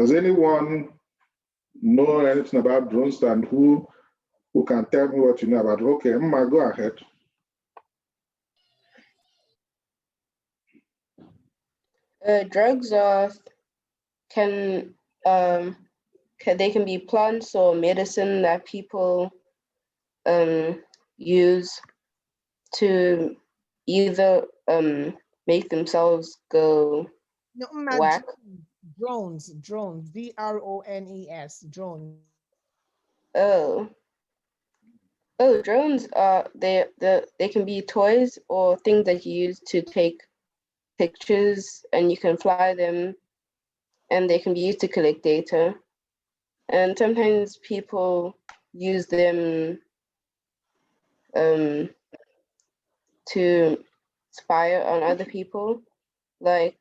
Does anyone know anything about drones and who can tell me what you know about? Okay, Emma, go ahead. Drugs can be plants or medicine that people use to either make themselves go whack. Drones, drones, drones, drones. Drones they can be toys or things that you use to take pictures, and you can fly them, and they can be used to collect data. And sometimes people use them to spy on other people, like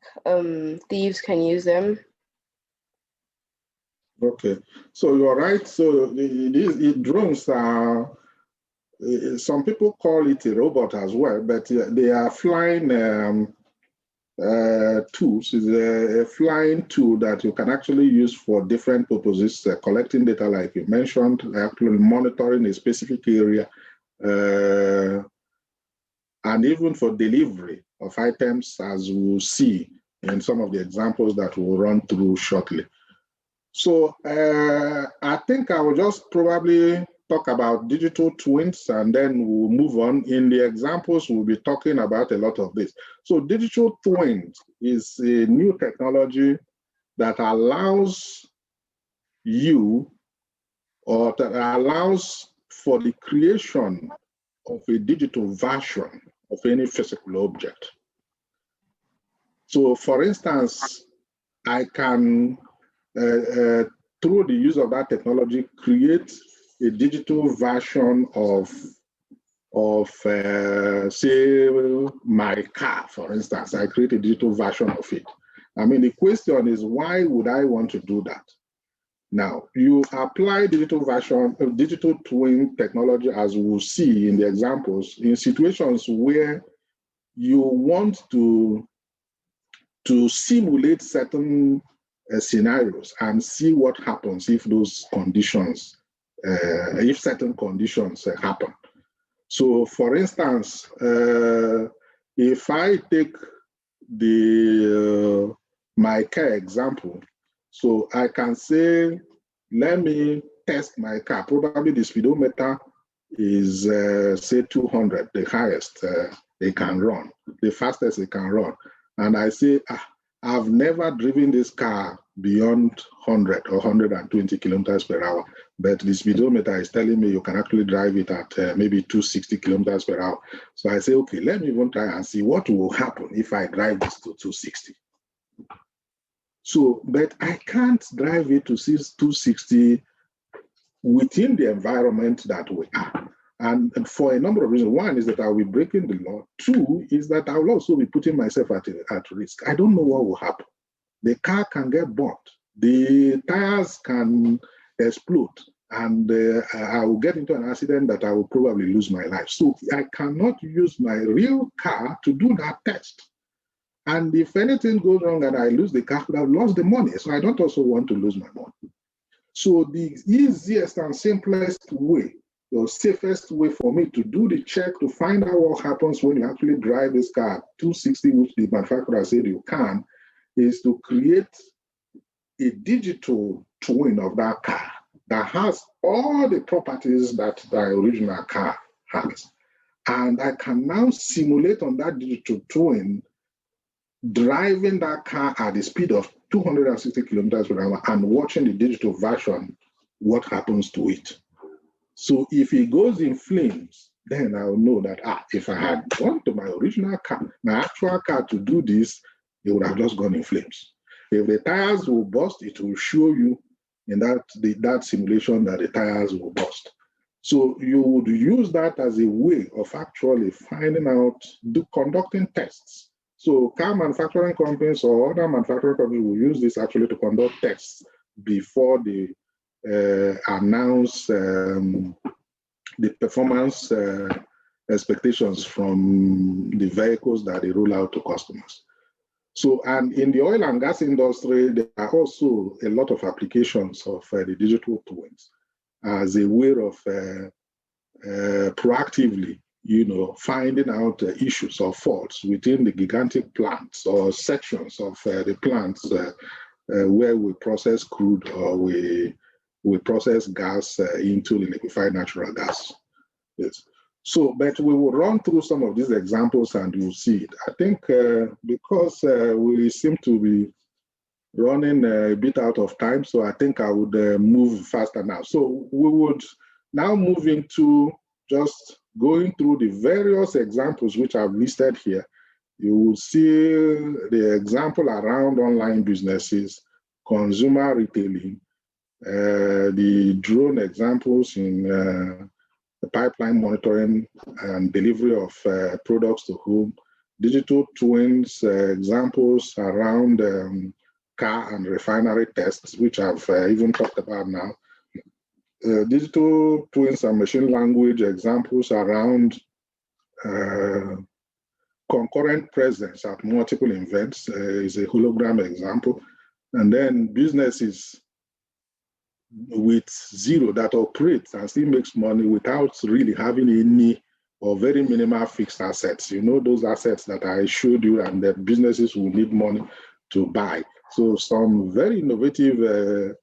thieves can use them. Okay, so you're right. So these drones are, some people call it a robot as well, but they are flying tools. It's a flying tool that you can actually use for different purposes, collecting data like you mentioned, actually monitoring a specific area, and even for delivery of items, as we'll see in some of the examples that we'll run through shortly. So I think I will just probably talk about digital twins, and then we'll move on. In the examples, we'll be talking about a lot of this. So digital twins is a new technology that allows you, or that allows for the creation of a digital version of any physical object. So for instance, I can, through the use of that technology, create a digital version of say, my car, for instance. I create a digital version of it. I mean, the question is, why would I want to do that? Now, you apply digital twin technology, as we'll see in the examples, in situations where you want to simulate certain scenarios and see what happens if those conditions, if certain conditions happen. So, for instance, if I take the my car example, so I can say, let me test my car. Probably the speedometer is say 200, the highest they can run, the fastest they can run. And I say, I've never driven this car beyond 100 or 120 kilometers per hour, but the speedometer is telling me you can actually drive it at maybe 260 kilometers per hour. So I say, okay, let me even try and see what will happen if I drive this to 260. So, but I can't drive it to 260 within the environment that we are. And for a number of reasons. One is that I'll be breaking the law. Two is that I will also be putting myself at risk. I don't know what will happen. The car can get burnt. The tires can explode. And I will get into an accident that I will probably lose my life. So I cannot use my real car to do that test. And if anything goes wrong and I lose the car, I could have lost the money. So I don't also want to lose my money. So the easiest and simplest way, the safest way for me to do the check to find out what happens when you actually drive this car at 260, which the manufacturer said you can, is to create a digital twin of that car that has all the properties that the original car has. And I can now simulate on that digital twin driving that car at the speed of 260 kilometers per hour and watching the digital version, what happens to it. So if it goes in flames, then I'll know that, if I had gone to my original car, my actual car to do this, it would have just gone in flames. If the tires will burst, it will show you in that simulation that the tires will burst. So you would use that as a way of actually finding out, conducting tests. So car manufacturing companies or other manufacturing companies will use this actually to conduct tests before they announce the performance expectations from the vehicles that they roll out to customers. So, and in the oil and gas industry, there are also a lot of applications of the digital twins as a way of proactively, finding out issues or faults within the gigantic plants or sections of the plants where we process crude or we process gas into the liquefied natural gas. Yes. So, but we will run through some of these examples and you'll see it. I think because we seem to be running a bit out of time, so I think I would move faster now. So we would now move into just going through the various examples which I've listed here. You will see the example around online businesses, consumer retailing, the drone examples in the pipeline monitoring and delivery of products to home, digital twins examples around car and refinery tests, which I've even talked about now. Digital twins and machine language examples around concurrent presence at multiple events is a hologram example. And then businesses with zero that operates and still makes money without really having any or very minimal fixed assets. Those assets that I showed you and that businesses will need money to buy. So some very innovative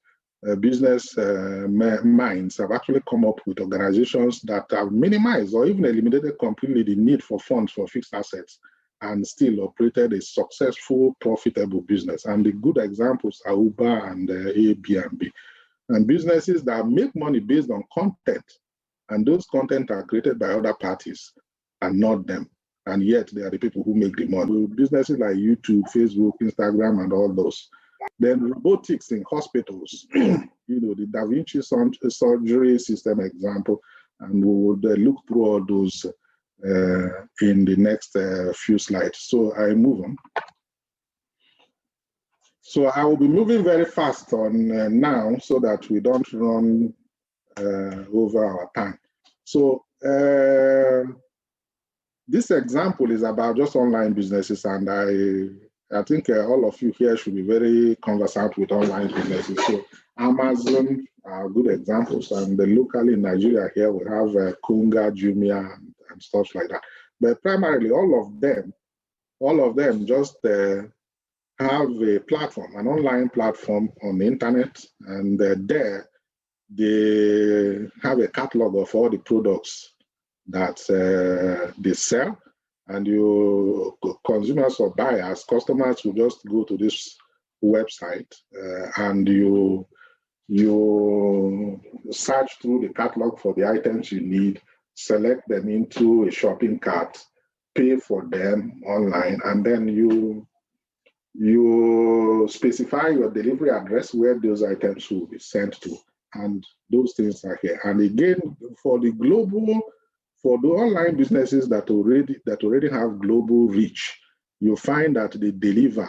business minds have actually come up with organizations that have minimized or even eliminated completely the need for funds for fixed assets and still operated a successful, profitable business. And the good examples are Uber and Airbnb. And businesses that make money based on content, and those content are created by other parties and not them. And yet they are the people who make the money. Businesses like YouTube, Facebook, Instagram, and all those. Then robotics in hospitals, the Da Vinci surgery system example, and we would look through all those in the next few slides. So I move on. So I will be moving very fast on now so that we don't run over our time. So this example is about just online businesses, and I think all of you here should be very conversant with online businesses. So Amazon are good examples, and locally in Nigeria here we have Kunga, Jumia, and stuff like that. But primarily all of them just have a platform, an online platform on the internet, and there they have a catalog of all the products that they sell, and you consumers or buyers, customers will just go to this website and you search through the catalog for the items you need, select them into a shopping cart, pay for them online, and then you specify your delivery address where those items will be sent to, and those things are here. And again, for the online businesses that already have global reach, you find that they deliver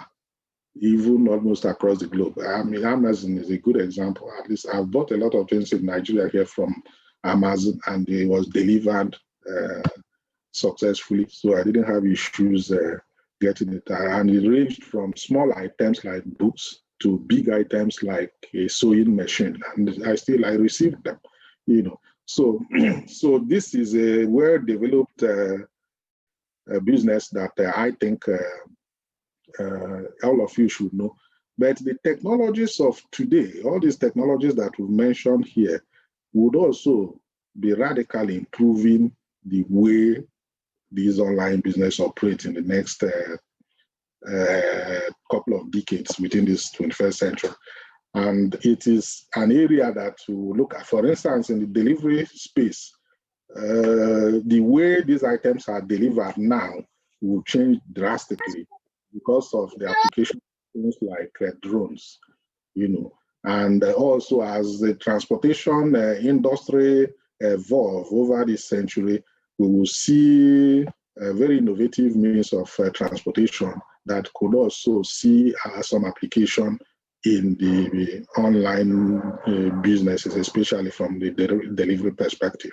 even almost across the globe. I mean, Amazon is a good example. At least I've bought a lot of things in Nigeria here from Amazon, and it was delivered successfully. So I didn't have issues getting it. And it ranged from small items like books to big items like a sewing machine. And I received them, So, so this is a well-developed business that I think all of you should know. But the technologies of today, all these technologies that we've mentioned here, would also be radically improving the way these online business operate in the next couple of decades within this 21st century. And it is an area that we look at, for instance, in the delivery space, the way these items are delivered now will change drastically because of the application of things like drones, and also as the transportation industry evolve over this century, we will see very innovative means of transportation that could also see some application in the online businesses, especially from the delivery perspective.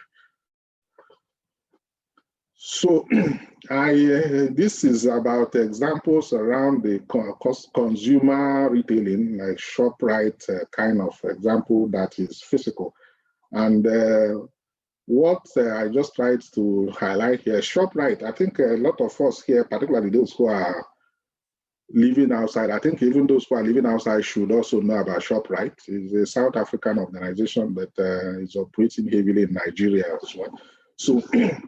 So this is about examples around the consumer retailing, like ShopRite kind of example that is physical. And what I just tried to highlight here, ShopRite, I think a lot of us here, particularly those who are living outside, I think even those who are living outside should also know about ShopRite. It's a South African organization that is operating heavily in Nigeria as well. So,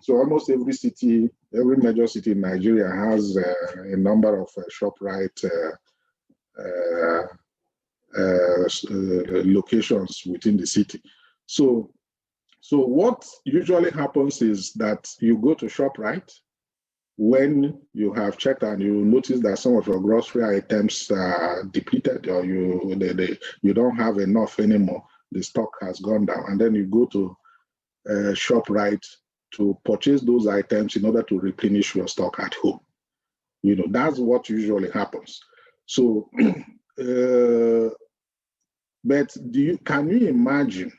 so almost every city, every major city in Nigeria has a number of ShopRite locations within the city. So what usually happens is that you go to ShopRite when you have checked and you notice that some of your grocery items are depleted, or you don't have enough anymore, the stock has gone down, and then you go to ShopRite to purchase those items in order to replenish your stock at home. You know, that's what usually happens. So, but can you imagine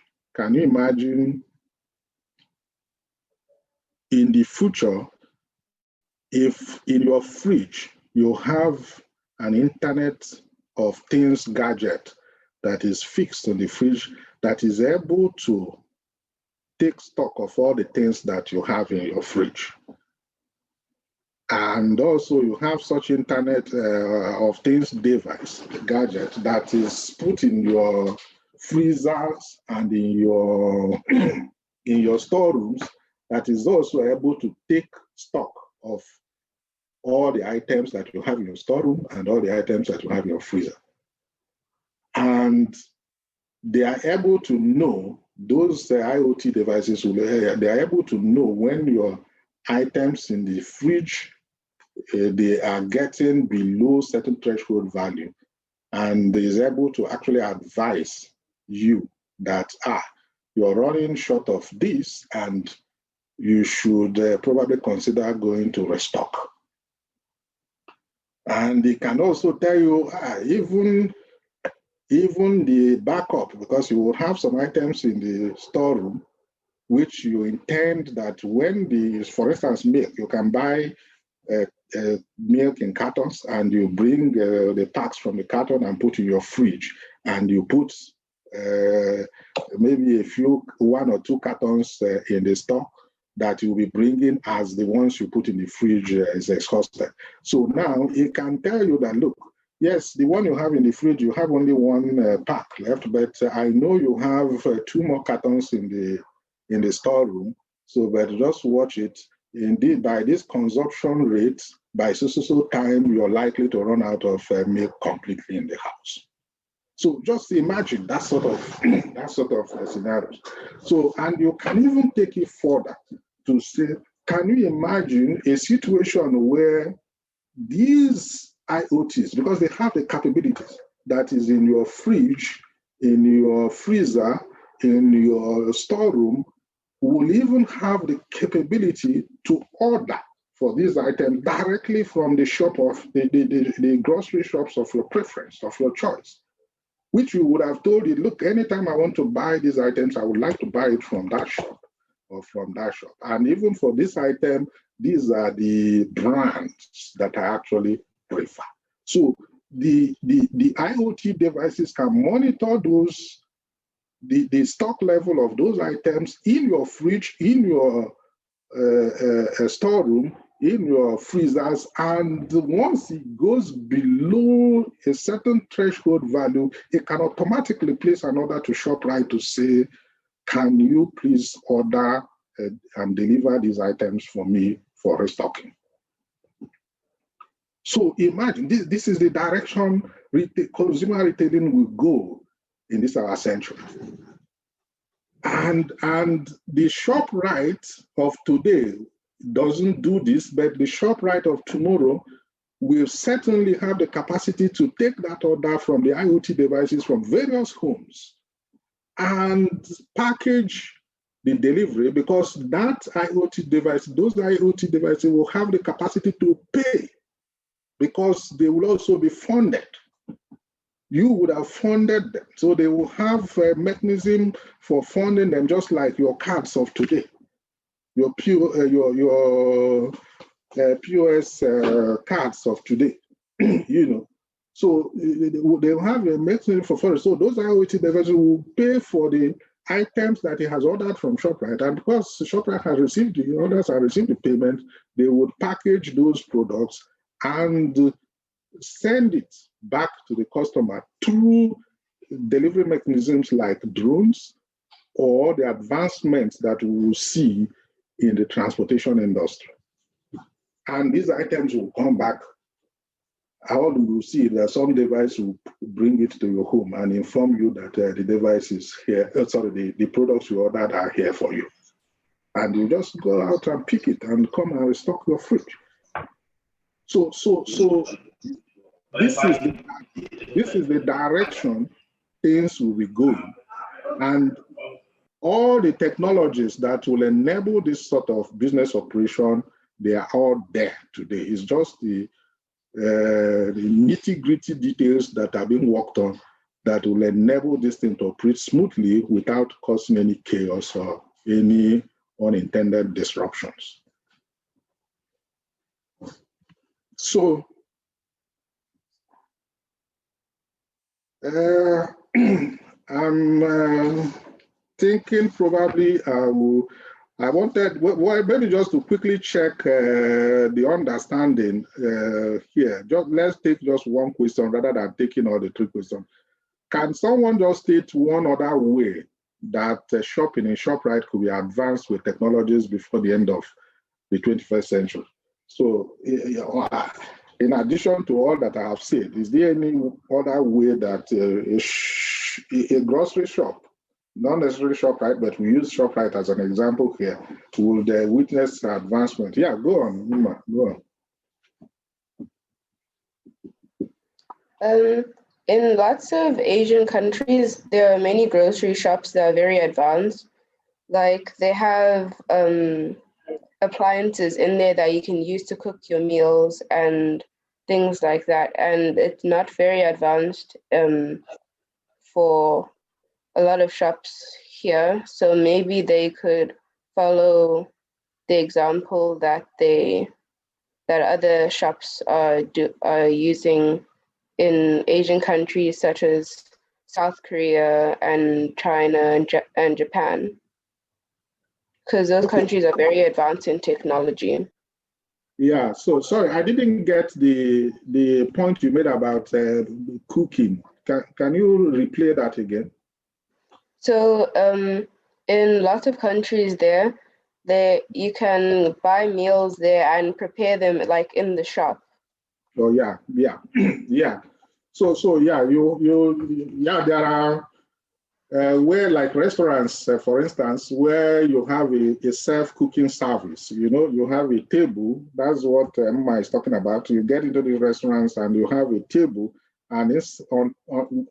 in the future, if in your fridge you have an Internet of Things gadget that is fixed in the fridge that is able to take stock of all the things that you have in your fridge. And also you have such Internet of Things device, gadget, that is put in your freezers and in your in your storerooms, that is also able to take stock of all the items that you have in your storeroom and all the items that you have in your freezer. And they are able to know, those IoT devices, they are able to know when your items in the fridge, they are getting below certain threshold value, and is able to actually advise you that, you're running short of this and you should probably consider going to restock. And they can also tell you even the backup, because you will have some items in the storeroom which you intend that when for instance, milk, you can buy milk in cartons and you bring the packs from the carton and put in your fridge, and you put maybe one or two cartons in the stock that you'll be bringing as the ones you put in the fridge is exhausted. So now it can tell you that, look, yes, the one you have in the fridge, you have only one pack left, but I know you have two more cartons in the storeroom. So, but just watch it. Indeed, by this consumption rate, by so time, you're likely to run out of milk completely in the house. So just imagine that sort of scenario. So, and you can even take it further to say, can you imagine a situation where these IoTs, because they have the capabilities that is in your fridge, in your freezer, in your storeroom, will even have the capability to order for these items directly from the shop of the grocery shops of your preference, of your choice, which you would have told it, look, anytime I want to buy these items, I would like to buy it from that shop or from that shop. And even for this item, these are the brands that I actually prefer. So the IoT devices can monitor the stock level of those items in your fridge, in your storeroom, in your freezers, and once it goes below a certain threshold value, it can automatically place an order to ShopRite to say, can you please order and deliver these items for me for restocking? So imagine, this is the direction consumer retailing will go in this our century. And the ShopRite of today doesn't do this, but the ShopRite of tomorrow will certainly have the capacity to take that order from the IoT devices from various homes and package the delivery, because that IoT device, those IoT devices will have the capacity to pay, because they will also be funded. You would have funded them. So they will have a mechanism for funding them, just like your cards of today. POS cards of today, So they have a mechanism for forest. So those IoT devices will pay for the items that he has ordered from ShopRite. And because ShopRite has received the orders and received the payment, they would package those products and send it back to the customer through delivery mechanisms like drones or the advancements that we will see in the transportation industry. And these items will come back. How do you see that some device will bring it to your home and inform you that the device is here, the products you ordered are here for you. And you just go out and pick it and come and restock your fridge. So this is the direction things will be going. And all the technologies that will enable this sort of business operation, they are all there today. It's just the nitty-gritty details that are being worked on that will enable this thing to operate smoothly without causing any chaos or any unintended disruptions. So, I'm thinking probably I wanted, well, maybe just to quickly check the understanding here. Let's take just one question rather than taking all the 3 questions. Can someone just state one other way that shopping in ShopRite could be advanced with technologies before the end of the 21st century? So, in addition to all that I have said, is there any other way that a grocery shop, not necessarily ShopRite, but we use ShopRite as an example here, would witness advancement? Yeah, go on, Uma, go on. In lots of Asian countries, there are many grocery shops that are very advanced. Like they have appliances in there that you can use to cook your meals and things like that. And it's not very advanced for a lot of shops here. So maybe they could follow the example that other shops are using in Asian countries such as South Korea and China and Japan, because those countries are very advanced in technology. Yeah, so sorry, I didn't get the point you made about cooking. Can you replay that again? So in lots of countries there, you can buy meals there and prepare them like in the shop. Oh yeah. So yeah, there are where like restaurants, for instance, where you have a self-cooking service. You have a table. That's what Emma is talking about. You get into the restaurants and you have a table, and it's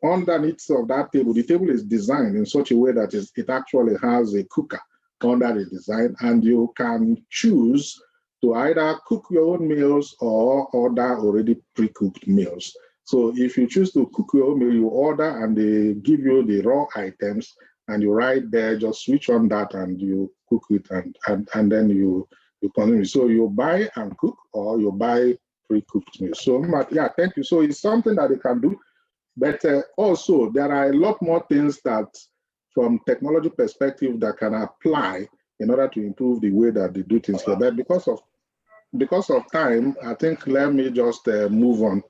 underneath of that table. The table is designed in such a way that it actually has a cooker under the design, and you can choose to either cook your own meals or order already pre-cooked meals. So if you choose to cook your own meal, you order and they give you the raw items, and you right there, just switch on that and you cook it, and then you continue. So you buy and cook, or you buy pre-cooked meals. So yeah, thank you. So it's something that they can do, but also there are a lot more things that from technology perspective that can apply in order to improve the way that they do things here. But because of time, I think let me just move on